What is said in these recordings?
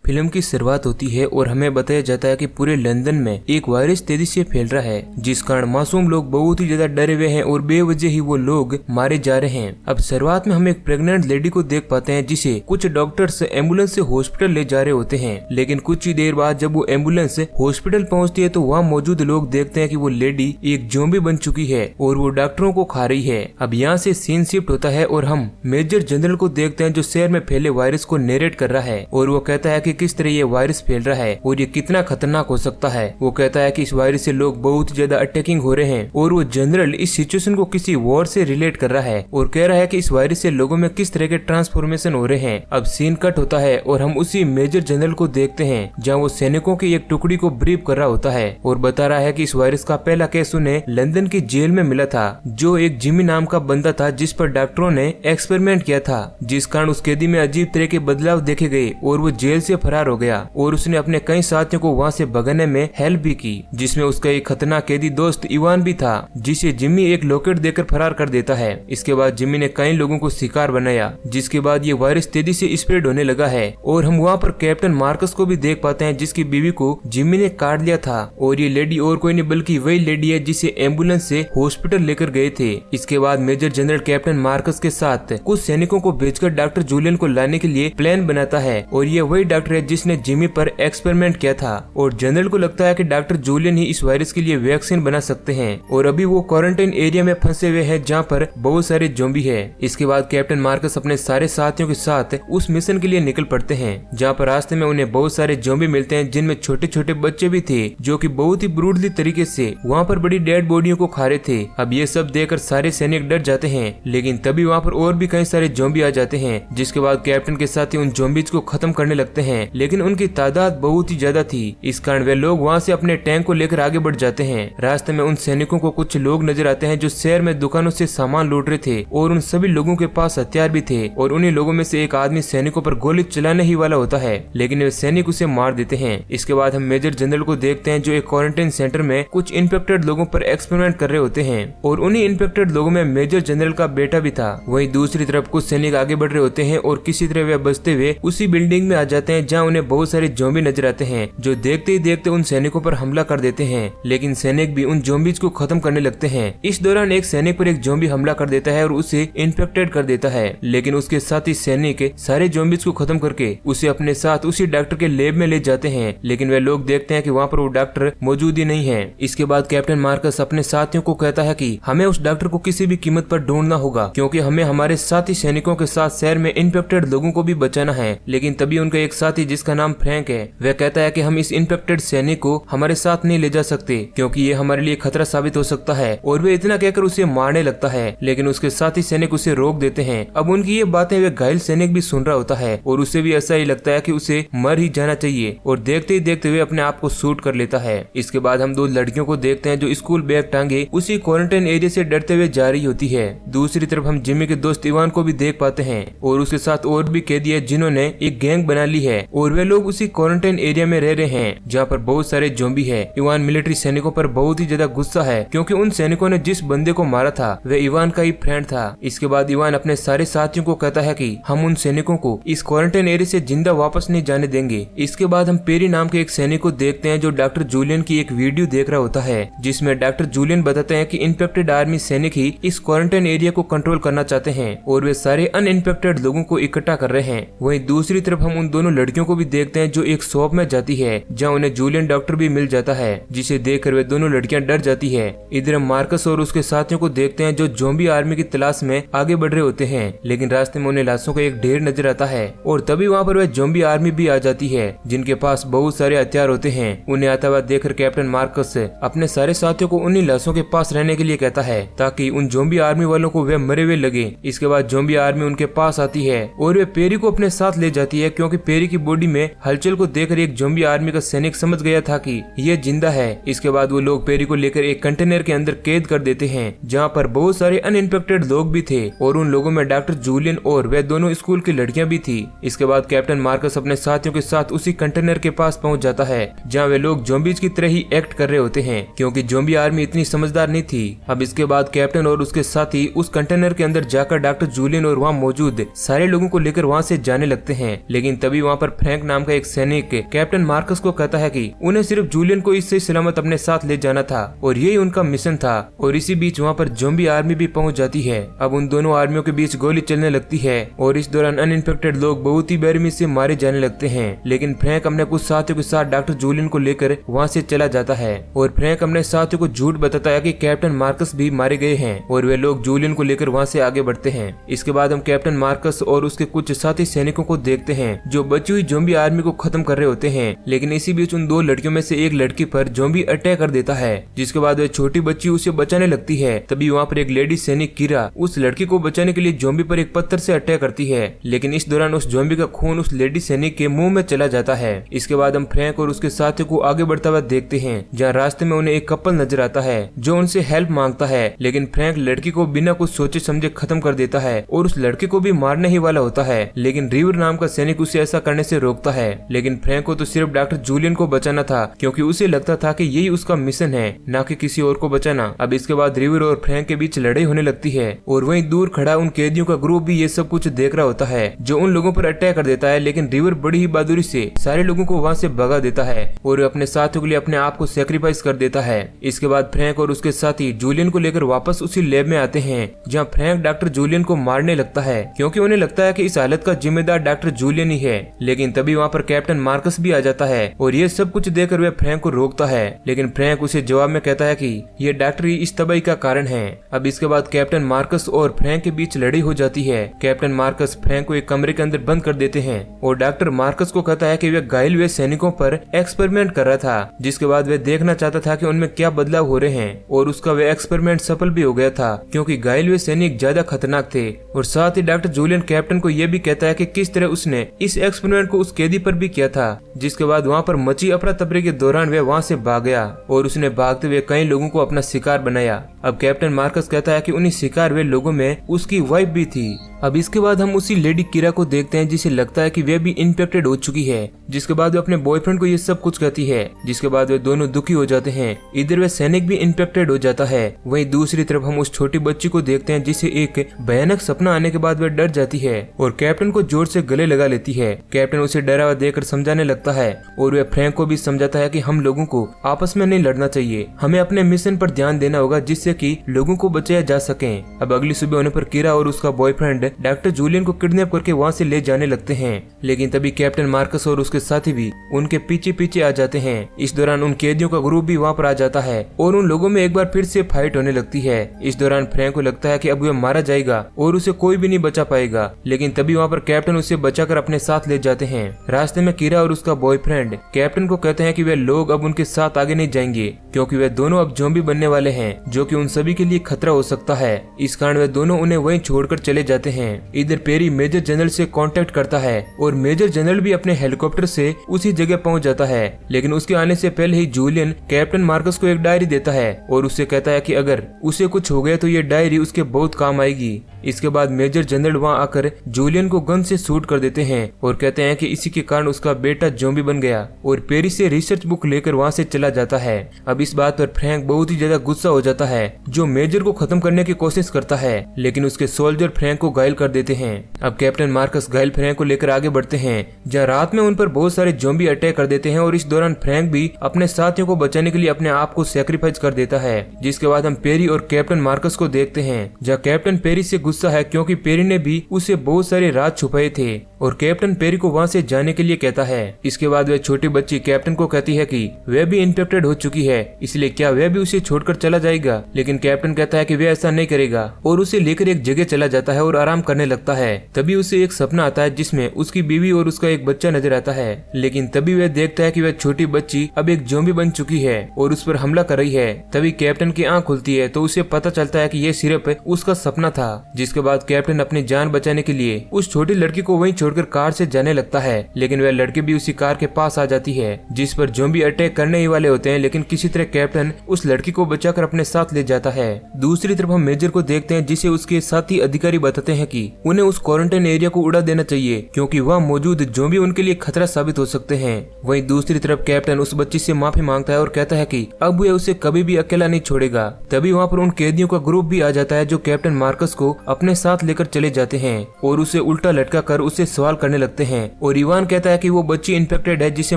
Film की शुरुआत होती है और हमें बताया जाता है कि पूरे लंदन में एक वायरस तेजी से फैल रहा है, जिस कारण मासूम लोग बहुत ही ज्यादा डरे हुए हैं और बेवजह ही वो लोग मारे जा रहे हैं। अब शुरुआत में हम एक प्रेग्नेंट लेडी को देख पाते हैं जिसे कुछ डॉक्टर्स एम्बुलेंस से हॉस्पिटल ले जा रहे होते हैं, लेकिन कुछ ही देर बाद जब वो एम्बुलेंस हॉस्पिटल पहुंचती है तो वहाँ मौजूद लोग देखते हैं कि वो लेडी एक ज़ॉम्बी बन चुकी है और वो डॉक्टरों को खा रही है। अब यहाँ से सीन शिफ्ट होता है और हम मेजर जनरल को देखते हैं जो शहर में फैले वायरस को नरेट कर रहा है और वो कहता है कि किस तरह ये वायरस फैल रहा है और ये कितना खतरनाक हो सकता है। वो कहता है कि इस वायरस से लोग बहुत ज्यादा अटैकिंग हो रहे हैं और वो जनरल इस सिचुएशन को किसी वॉर से रिलेट कर रहा है और कह रहा है कि इस वायरस से लोगों में किस तरह के ट्रांसफॉर्मेशन हो रहे हैं। अब सीन कट होता है और हम उसी मेजर जनरल को देखते हैं जहाँ वो सैनिकों की एक टुकड़ी को ब्रीफ कर रहा होता है और बता रहा है कि इस वायरस का पहला केस उन्हें लंदन की जेल में मिला था, जो एक जिमी नाम का बंदा था जिस पर डॉक्टरों ने एक्सपेरिमेंट किया था, जिस कारण उस कैदी में अजीब तरह के बदलाव देखे गए और वो जेल से फरार हो गया और उसने अपने कई साथियों को वहाँ से भगाने में हेल्प भी की, जिसमें उसका एक खतरनाक कैदी दोस्त इवान भी था जिसे जिमी एक लॉकेट देकर फरार कर देता है। इसके बाद जिमी ने कई लोगों को शिकार बनाया, जिसके बाद ये वायरस तेजी से स्प्रेड होने लगा है और हम वहाँ पर कैप्टन मार्कस को भी देख पाते हैं जिसकी बीवी को जिमी ने काट लिया था और ये लेडी और कोई नहीं बल्कि वही लेडी है जिसे एम्बुलेंस से हॉस्पिटल लेकर गए थे। इसके बाद मेजर जनरल कैप्टन मार्कस के साथ कुछ सैनिकों को भेजकर डॉक्टर जूलियन को लाने के लिए प्लान बनाता है और ये वही डॉक्टर है जिसने जिमी पर एक्सपेरिमेंट किया था और जनरल को लगता है कि डॉक्टर जूलियन ही इस वायरस के लिए वैक्सीन बना सकते हैं और अभी वो क्वारंटाइन एरिया में फंसे हुए हैं जहाँ पर बहुत सारे ज़ॉम्बी है। इसके बाद कैप्टन मार्कस अपने सारे साथियों के साथ उस मिशन के लिए निकल पड़ते हैं, जहाँ पर रास्ते में उन्हें बहुत सारे ज़ॉम्बी मिलते हैं जिनमें छोटे छोटे बच्चे भी थे जो कि बहुत ही ब्रूटली तरीके से वहाँ पर बड़ी डेड बॉडियों को खा रहे थे। अब ये सब देखकर सारे सैनिक डर जाते हैं, लेकिन तभी वहाँ पर और भी कई सारे ज़ॉम्बी आ जाते हैं, जिसके बाद कैप्टन के साथी उन ज़ॉम्बीज को खत्म करने लगते हैं, लेकिन उनकी तादाद बहुत ही ज्यादा थी। इस कारण वे लोग वहाँ से अपने टैंक को लेकर आगे बढ़ जाते हैं। रास्ते में उन सैनिकों को कुछ लोग नजर आते हैं जो शहर में दुकानों से सामान लूट रहे थे और उन सभी लोगों के पास हथियार भी थे और उन्हीं लोगों में से एक आदमी सैनिकों पर गोली चलाने ही वाला होता है, लेकिन वे सैनिक उसे मार देते हैं। इसके बाद हम मेजर जनरल को देखते हैं जो एक क्वारंटाइन सेंटर में कुछ इन्फेक्टेड लोगों पर एक्सपेरिमेंट कर रहे होते हैं और उन्हीं इन्फेक्टेड लोगों में मेजर जनरल का बेटा भी था। वहीं दूसरी तरफ कुछ सैनिक आगे बढ़ रहे होते हैं और किसी तरह वे बचते हुए उसी बिल्डिंग में आ जाते हैं जहाँ उन्हें बहुत सारे ज़ॉम्बी नजर आते हैं जो देखते ही देखते उन सैनिकों पर हमला कर देते हैं, लेकिन सैनिक भी उन ज़ॉम्बीज को खत्म करने लगते हैं। इस दौरान एक सैनिक पर एक ज़ॉम्बी हमला कर देता है और उसे इन्फेक्टेड कर देता है, लेकिन उसके साथ ही सैनिक सारे ज़ॉम्बीज को खत्म करके उसे अपने साथ उसी डॉक्टर के लैब में ले जाते हैं, लेकिन वे लोग देखते हैं कि वहाँ पर वो डॉक्टर मौजूद ही नहीं है। इसके बाद कैप्टन मार्कस अपने साथियों को कहता है कि हमें उस डॉक्टर को किसी भी कीमत पर ढूंढना होगा, क्योंकि हमें हमारे साथी सैनिकों के साथ शहर में इन्फेक्टेड लोगों को भी बचाना है। लेकिन तभी उनका एक साथी जिसका नाम फ्रैंक है वह कहता है कि हम इस इन्फेक्टेड सैनिक को हमारे साथ नहीं ले जा सकते क्योंकि ये हमारे लिए खतरा साबित हो सकता है, और वे इतना कहकर उसे मारने लगता है, लेकिन उसके साथी सैनिक उसे रोक देते हैं। अब उनकी ये बातें वे घायल सैनिक भी सुन रहा होता है और उसे भी ऐसा ही लगता है कि उसे मर ही जाना चाहिए और देखते ही देखते हुए अपने आप को शूट कर लेता है। इसके बाद हम दो लड़कियों को देखते हैं जो स्कूल बैग टांगे उसी क्वारंटाइन एरिया से डरते हुए जा रही होती है। दूसरी तरफ हम जिमी के दोस्त इवान को भी देख पाते हैं और उसके साथ और भी कैदी है जिन्होंने एक गैंग बना ली है और वे लोग उसी क्वारंटाइन एरिया में रह रहे हैं जहाँ पर बहुत सारे ज़ॉम्बी है। इवान मिलिट्री सैनिकों पर बहुत ही ज्यादा गुस्सा है क्योंकि उन सैनिकों ने जिस बंदे को मारा था वह इवान का ही फ्रेंड था। इसके बाद इवान अपने सारे साथियों को कहता है कि हम उन सैनिकों को इस क्वारंटाइन एरिया से जिंदा वापस नहीं जाने देंगे। इसके बाद हम पेरी नाम के एक सैनिक को देखते हैं जो डॉक्टर जूलियन की एक वीडियो देख रहा होता है, जिसमें डॉक्टर जूलियन बताते हैं कि इन्फेक्टेड आर्मी सैनिक ही इस क्वारंटाइन एरिया को कंट्रोल करना चाहते हैं और वे सारे अनइन्फेक्टेड लोगों को इकट्ठा कर रहे हैं। वहीं दूसरी तरफ हम उन दोनों लड़कियों को भी देखते हैं जो एक शॉप में जाती है जहाँ उन्हें जूलियन डॉक्टर भी मिल जाता है, जिसे देखकर वे दोनों लड़कियां डर जाती है। इधर हम मार्कस और उसके साथियों को देखते हैं जो ज़ॉम्बी आर्मी की तलाश में आगे बढ़ रहे होते हैं, लेकिन रास्ते में उन्हें लाशों का एक ढेर नजर आता है और तभी वहाँ पर वह ज़ॉम्बी आर्मी भी आ जाती है जिनके पास बहुत सारे हथियार होते हैं। उन्हें आता हुआ देखकर कैप्टन मार्कस अपने सारे साथियों को उन्हीं लाशों के पास रहने के लिए कहता है ताकि उन ज़ॉम्बी आर्मी वालों को वे मरे हुए लगे। इसके बाद ज़ॉम्बी आर्मी उनके पास आती है और वे पेरी को अपने साथ ले जाती है क्योंकि पेरी की बॉडी में हलचल को देखकर एक ज़ॉम्बी आर्मी का सैनिक समझ गया था कि यह जिंदा है। इसके बाद वो लोग पेरी को लेकर एक कंटेनर के अंदर कैद कर देते हैं जहाँ पर बहुत सारे अनइन्फेक्टेड लोग भी थे और उन लोगों में डॉक्टर जूलियन और वे दोनों स्कूल की लड़कियां भी थी। इसके बाद कैप्टन मार्कस अपने साथियों के साथ उसी कंटेनर के पास पहुंच जाता है जहाँ वे लोग ज़ॉम्बीज की तरह ही एक्ट कर रहे होते हैं क्योंकि ज़ॉम्बी आर्मी इतनी समझदार नहीं थी। अब इसके बाद कैप्टन और उसके साथी उस कंटेनर के अंदर जाकर डॉक्टर जूलियन और वहाँ मौजूद सारे लोगों को लेकर वहाँ से जाने लगते हैं, लेकिन तभी वहाँ पर फ्रैंक नाम का एक सैनिक कैप्टन मार्कस को कहता है कि उन्हें सिर्फ जूलियन को इससे सलामत अपने साथ ले जाना था और यही उनका मिशन था। और इसी बीच वहाँ पर ज़ॉम्बी आर्मी भी पहुँच जाती है। अब उन दोनों आर्मियों के बीच गोली चलने लगती है और इस दौरान अनइन्फेक्टेड लोग बहुत ही बेरहमी से मारे जाने लगते हैं। लेकिन फ्रैंक अपने कुछ साथियों के साथ डॉक्टर जूलियन को लेकर वहाँ से चला जाता है और फ्रैंक अपने साथियों को झूठ बताता है कि कैप्टन मार्कस भी मारे गए हैं और वे लोग जूलियन को लेकर वहाँ से आगे बढ़ते हैं। इसके बाद हम कैप्टन मार्कस और उसके कुछ साथी सैनिकों को देखते हैं जो बची हुई ज़ॉम्बी आर्मी को खत्म कर रहे होते हैं। लेकिन इसी बीच उन दो लड़कियों में से एक लड़की पर ज़ॉम्बी अटैक कर देता है, जिसके बाद वह छोटी बच्ची उसे बचाने लगती है। तभी वहाँ पर एक लेडी सैनिक कीरा उस लड़की को बचाने के लिए ज़ॉम्बी पर एक पत्थर से अटैक करती है। लेकिन इस दौरान उस ज़ॉम्बी का खून उस लेडी सैनिक के मुंह में चला जाता है। इसके बाद हम फ्रैंक और उसके साथियों को आगे बढ़ता हुआ देखते हैं, जहाँ रास्ते में उन्हें एक कपल नजर आता है जो उनसे हेल्प मांगता है। लेकिन फ्रैंक लड़की को बिना कुछ सोचे समझे खत्म कर देता है और उस लड़के को भी मारने ही वाला होता है। लेकिन रिवर नाम का सैनिक उसे ऐसा करने से रोकता है। लेकिन फ्रैंक को तो सिर्फ डॉक्टर जूलियन को बचाना था, क्योंकि उसे लगता था कि यही उसका मिशन है, ना कि किसी और को बचाना। अब इसके बाद रिवर और फ्रैंक के बीच लड़ाई होने लगती है और वहीं दूर खड़ा उन कैदियों का ग्रुप भी ये सब कुछ देख रहा होता है जो उन लोगों पर अटैक कर देता है। लेकिन रिवर बड़ी ही बहादुरी से सारे लोगों को वहाँ से भगा देता है और अपने साथियों के लिए अपने आप को सेक्रीफाइस कर देता है। इसके बाद फ्रैंक और उसके साथी जूलियन को लेकर वापस उसी लैब में आते हैं, जहाँ फ्रैंक डॉक्टर जूलियन को मारने लगता है, क्योंकि उन्हें लगता है कि इस हालत का जिम्मेदार डॉक्टर जूलियन ही है। लेकिन तभी वहाँ पर कैप्टन मार्कस भी आ जाता है और ये सब कुछ देखकर वह फ्रैंक को रोकता है। लेकिन फ्रैंक उसे जवाब में कहता है कि ये डॉक्टर ही इस तबाही का कारण है। अब इसके बाद कैप्टन मार्कस और फ्रैंक के बीच लड़ाई हो जाती है। कैप्टन मार्कस फ्रैंक को एक कमरे के अंदर बंद कर देते हैं और डॉक्टर मार्कस को कहता है कि वह घायल हुए सैनिकों पर एक्सपेरिमेंट कर रहा था, जिसके बाद वह देखना चाहता था कि उनमें क्या बदलाव हो रहे हैं। और उसका वह एक्सपेरिमेंट सफल भी हो गया था, क्योंकि घायल हुए सैनिक ज्यादा खतरनाक थे। और साथ ही डॉक्टर जूलियन कैप्टन को यह भी कहता है कि किस तरह उसने इस एक्सपेरिमेंट को उस कैदी पर भी किया था। जिसके बाद वहाँ पर मची अफरा तफरी के दौरान वह वहाँ से भाग गया और उसने भागते हुए कई लोगों को अपना शिकार बनाया। अब कैप्टन मार्कस कहता है कि उन्हीं शिकार हुए लोगों में उसकी वाइफ भी थी। अब इसके बाद हम उसी लेडी कीरा को देखते हैं, जिसे लगता है कि वह भी इन्फेक्टेड हो चुकी है। जिसके बाद वह अपने बॉयफ्रेंड को ये सब कुछ कहती है, जिसके बाद वे दोनों दुखी हो जाते हैं। इधर वह सैनिक भी इन्फेक्टेड हो जाता है। वहीं दूसरी तरफ हम उस छोटी बच्ची को देखते हैं, जिसे एक भयानक सपना आने के बाद वह डर जाती है और कैप्टन को जोर से गले लगा लेती है। कैप्टन उसे डरा हुआ देखकर समझाने लगता है और वह फ्रैंक को भी समझाता है कि हम लोगों को आपस में नहीं लड़ना चाहिए, हमें अपने मिशन पर ध्यान देना होगा, जिससे कि लोगों को बचाया जा सके। अब अगली सुबह होने पर कीरा और उसका बॉयफ्रेंड डॉक्टर जूलियन को किडनैप करके वहाँ से ले जाने लगते हैं। लेकिन तभी कैप्टन मार्कस और उसके साथी भी उनके पीछे पीछे आ जाते हैं। इस दौरान उन कैदियों का ग्रुप भी वहाँ पर आ जाता है और उन लोगों में एक बार फिर से फाइट होने लगती है। इस दौरान फ्रैंक को लगता है कि अब वह मारा जाएगा और उसे कोई भी नहीं बचा पाएगा। लेकिन तभी वहाँ पर कैप्टन उसे बचाकर अपने साथ ले जाते हैं। रास्ते में कीरा और उसका बॉयफ्रेंड कैप्टन को कहते हैं कि वे लोग अब उनके साथ आगे नहीं जाएंगे, क्योंकि वे दोनों अब ज़ॉम्बी बनने वाले हैं, जो कि उन सभी के लिए खतरा हो सकता है। इस कारण वे दोनों उन्हें वहीं छोड़कर चले जाते हैं। इधर पेरी मेजर जनरल से कांटेक्ट करता है और मेजर जनरल भी अपने हेलीकॉप्टर से उसी जगह पहुंच जाता है। लेकिन उसके आने से पहले ही जूलियन कैप्टन मार्कस को एक डायरी देता है और उससे कहता है कि अगर उसे कुछ हो गया तो ये डायरी उसके बहुत काम आएगी। इसके बाद मेजर जनरल वहां आकर जूलियन को गन से शूट कर देते हैं और कहते हैं कि इसी के कारण उसका बेटा ज़ॉम्बी बन गया और पेरी से रिसर्च बुक लेकर वहां से चला जाता है। अब इस बात पर फ्रैंक बहुत ही ज्यादा गुस्सा हो जाता है, जो मेजर को खत्म करने की कोशिश करता है, लेकिन उसके सोल्जर फ्रैंक को घायल कर देते हैं। अब कैप्टन मार्कस घायल फ्रैंक को लेकर आगे बढ़ते हैं, जहाँ रात में उन पर बहुत सारे ज़ॉम्बी अटैक कर देते हैं और इस दौरान फ्रैंक भी अपने साथियों को बचाने के लिए अपने आप को सैक्रिफाइस कर देता है। जिसके बाद हम पेरी और कैप्टन मार्कस को देखते हैं, जहाँ कैप्टन पेरी से गुस्सा है क्योंकि पेरी ने भी उसे बहुत सारे राज छुपाए थे और कैप्टन पेरी को वहां से जाने के लिए कहता है। इसके बाद वह छोटी बच्ची कैप्टन को कहती है कि वह भी इन्फेक्टेड हो चुकी है, इसलिए क्या वह भी उसे छोड़कर चला जाएगा। लेकिन कैप्टन कहता है कि वह ऐसा नहीं करेगा और उसे लेकर एक जगह चला जाता है और आराम करने लगता है। तभी उसे एक सपना आता है जिसमें उसकी बीवी और उसका एक बच्चा नजर आता है। लेकिन तभी वह देखता है कि वह छोटी बच्ची अब एक ज़ॉम्बी बन चुकी है और उस पर हमला कर रही है। तभी कैप्टन की आंख खुलती है तो उसे पता चलता है कि यह सिर्फ उसका सपना था। जिसके बाद कैप्टन अपनी जान बचाने के लिए उस छोटी लड़की को वहीं छोड़कर कार से जाने लगता है। लेकिन वह लड़की भी उसी कार के पास आ जाती है जिस पर ज़ॉम्बी अटैक करने ही वाले होते हैं, लेकिन किसी तरह कैप्टन उस लड़की को बचाकर अपने साथ ले जाता है। दूसरी तरफ हम मेजर को देखते हैं, जिसे उसके साथी अधिकारी बताते हैं कि उन्हें उस क्वारंटाइन एरिया को उड़ा देना चाहिए क्योंकि वहाँ मौजूद ज़ॉम्बी उनके लिए खतरा साबित हो सकते हैं। वहीं दूसरी तरफ कैप्टन उस बच्ची से माफी मांगता है और कहता है कि अब वह उसे कभी भी अकेला नहीं छोड़ेगा। तभी वहाँ पर उन कैदियों का ग्रुप भी आ जाता है जो कैप्टन मार्कस को अपने साथ लेकर चले जाते हैं और उसे उल्टा लटका कर उसे सवाल करने लगते हैं और इवान कहता है कि वो बच्ची इन्फेक्टेड है जिसे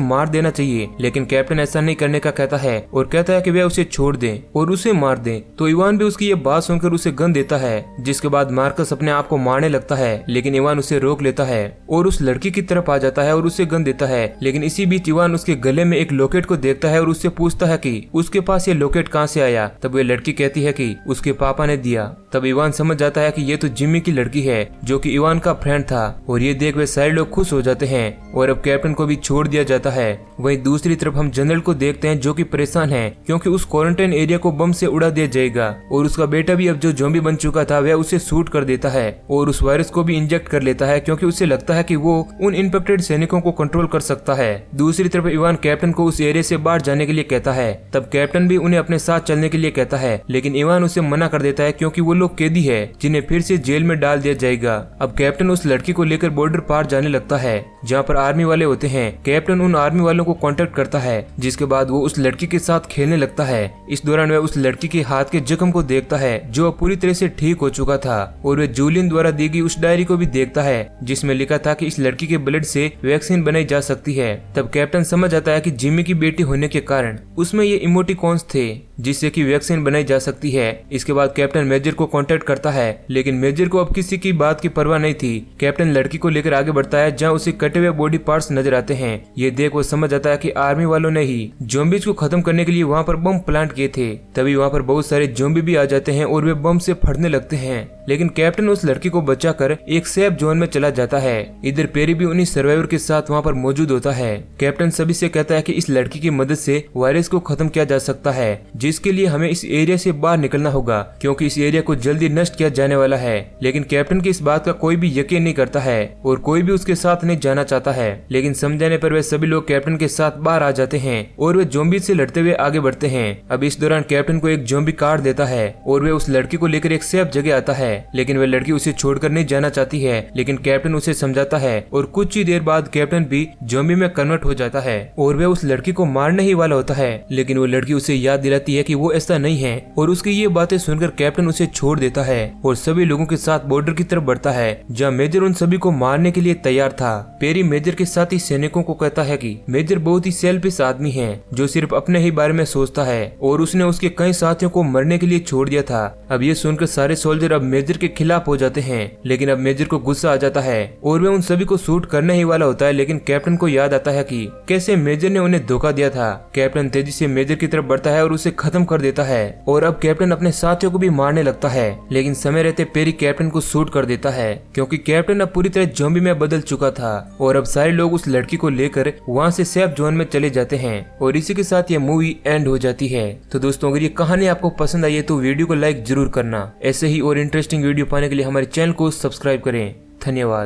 मार देना चाहिए, लेकिन कैप्टन ऐसा नहीं करने का कहता है और कहता है कि वे उसे छोड़ दें और उसे मार दें। तो इवान भी उसकी ये बात सुनकर उसे गन देता है, जिसके बाद मार्कस अपने आप को मारने लगता है, लेकिन इवान उसे रोक लेता है और उस लड़की की तरफ आ जाता है और उसे गन देता है। लेकिन इसी बीच इवान उसके गले में एक लॉकेट को देखता है और उससे पूछता है कि उसके पास ये लॉकेट कहाँ से आया। तब वे लड़की कहती है कि उसके पापा ने दिया। तब इवान समझ जाता है कि ये तो जिम्मी की लड़की है जो कि इवान का फ्रेंड था, और ये देख वे सारे लोग खुश हो जाते हैं और अब कैप्टन को भी छोड़ दिया जाता है। वहीं दूसरी तरफ हम जनरल को देखते हैं जो कि परेशान है क्योंकि उस क्वारंटाइन एरिया को बम से उड़ा दिया जाएगा और उसका बेटा भी अब जो ज़ॉम्बी बन चुका था वह उसे शूट कर देता है और उस वायरस को भी इंजेक्ट कर लेता है क्योंकि उसे लगता है कि वो उन इन्फेक्टेड सैनिकों को कंट्रोल कर सकता है। दूसरी तरफ इवान कैप्टन को उस एरिया से बाहर जाने के लिए कहता है। तब कैप्टन भी उन्हें अपने साथ चलने के लिए कहता है, लेकिन इवान उसे मना कर देता है क्योंकि वो लोग कैदी है जिन्हें फिर से जेल में डाल दिया जाएगा। अब कैप्टन उस लड़की को लेकर बॉर्डर पार जाने लगता है जहाँ पर आर्मी वाले होते हैं। कैप्टन उन आर्मी वालों को कांटेक्ट करता है, जिसके बाद वो उस लड़की के साथ खेलने लगता है। इस दौरान वह उस लड़की के हाथ के जख्म को देखता है जो अब पूरी तरह से ठीक हो चुका था, और वह जूलियन द्वारा दी गई उस डायरी को भी देखता है जिसमें लिखा था कि इस लड़की के ब्लड से वैक्सीन बनाई जा सकती है। तब कैप्टन समझ आता है कि जिम्मी की बेटी होने के कारण उसमें ये इमोटिकॉन्स थे जिससे कि वैक्सीन बनाई जा सकती है। इसके बाद कैप्टन मेजर को कांटेक्ट करता है, लेकिन मेजर को अब किसी की बात की परवाह नहीं थी। कैप्टन लड़की को लेकर आगे बढ़ता है जहां उसे कटे हुए बॉडी पार्ट्स नजर आते हैं। ये देख वो समझ आता है कि आर्मी वालों ने ही ज़ॉम्बीज को खत्म करने के लिए वहां पर बम प्लांट किए थे। तभी वहां पर बहुत सारे ज़ॉम्बी भी आ जाते हैं और वे बम से फटने लगते हैं, लेकिन कैप्टन उस लड़की को बचाकर एक सेफ जोन में चला जाता है। इधर पेरी भी उन्हीं सर्वाइवर के साथ वहां पर मौजूद होता है। कैप्टन सभी से कहता है कि इस लड़की की मदद से वायरस को खत्म किया जा सकता है, जिसके लिए हमें इस एरिया से बाहर निकलना होगा क्योंकि इस एरिया को जल्दी नष्ट किया जाने वाला है। लेकिन कैप्टन की इस बात का कोई भी यकीन नहीं करता है और कोई भी उसके साथ नहीं जाना चाहता है, लेकिन समझाने पर वे सभी लोग कैप्टन के साथ बाहर आ जाते हैं और वे ज़ॉम्बी से लड़ते हुए आगे बढ़ते हैं। अब इस दौरान कैप्टन को एक ज़ॉम्बी काट देता है और वे उस लड़की को लेकर एक सेफ जगह आता है, लेकिन वे लड़की उसे छोड़कर नहीं जाना चाहती है। लेकिन कैप्टन उसे समझाता है और कुछ ही देर बाद कैप्टन भी ज़ॉम्बी में कन्वर्ट हो जाता है और वे उस लड़की को मारने ही वाला होता है, लेकिन वो लड़की उसे याद दिलाती है कि वो ऐसा नहीं है और उसकी ये बातें सुनकर कैप्टन उसे छोड़ देता है और सभी लोगों के साथ बॉर्डर की तरफ बढ़ता है जहाँ मेजर उन सभी को मारने के लिए तैयार था। पेरी मेजर के साथ ही सैनिकों को कहता है कि मेजर बहुत ही सेल्फिश आदमी है जो सिर्फ अपने ही बारे में सोचता है और उसने उसके कई साथियों को मरने के लिए छोड़ दिया था। अब ये सुनकर सारे सोल्जर अब मेजर के खिलाफ हो जाते हैं, लेकिन अब मेजर को गुस्सा आ जाता है और वे उन सभी को शूट करने ही वाला होता है, लेकिन कैप्टन को याद आता है कि कैसे मेजर ने उन्हें धोखा दिया था। कैप्टन तेजी से मेजर की तरफ बढ़ता है और उसे खत्म कर देता है और अब कैप्टन अपने साथियों को भी मारने लगता है, लेकिन समय रहते पेरी कैप्टन को शूट कर देता है क्योंकि कैप्टन अब पूरी तरह ज़ॉम्बी में बदल चुका था और अब सारे लोग उस लड़की को लेकर वहां से सेफ जोन में चले जाते हैं और इसी के साथ ये मूवी एंड हो जाती है। तो दोस्तों अगर ये कहानी आपको पसंद आई है तो वीडियो को लाइक जरूर करना। ऐसे ही और इंटरेस्टिंग वीडियो पाने के लिए हमारे चैनल को सब्सक्राइब करें। धन्यवाद।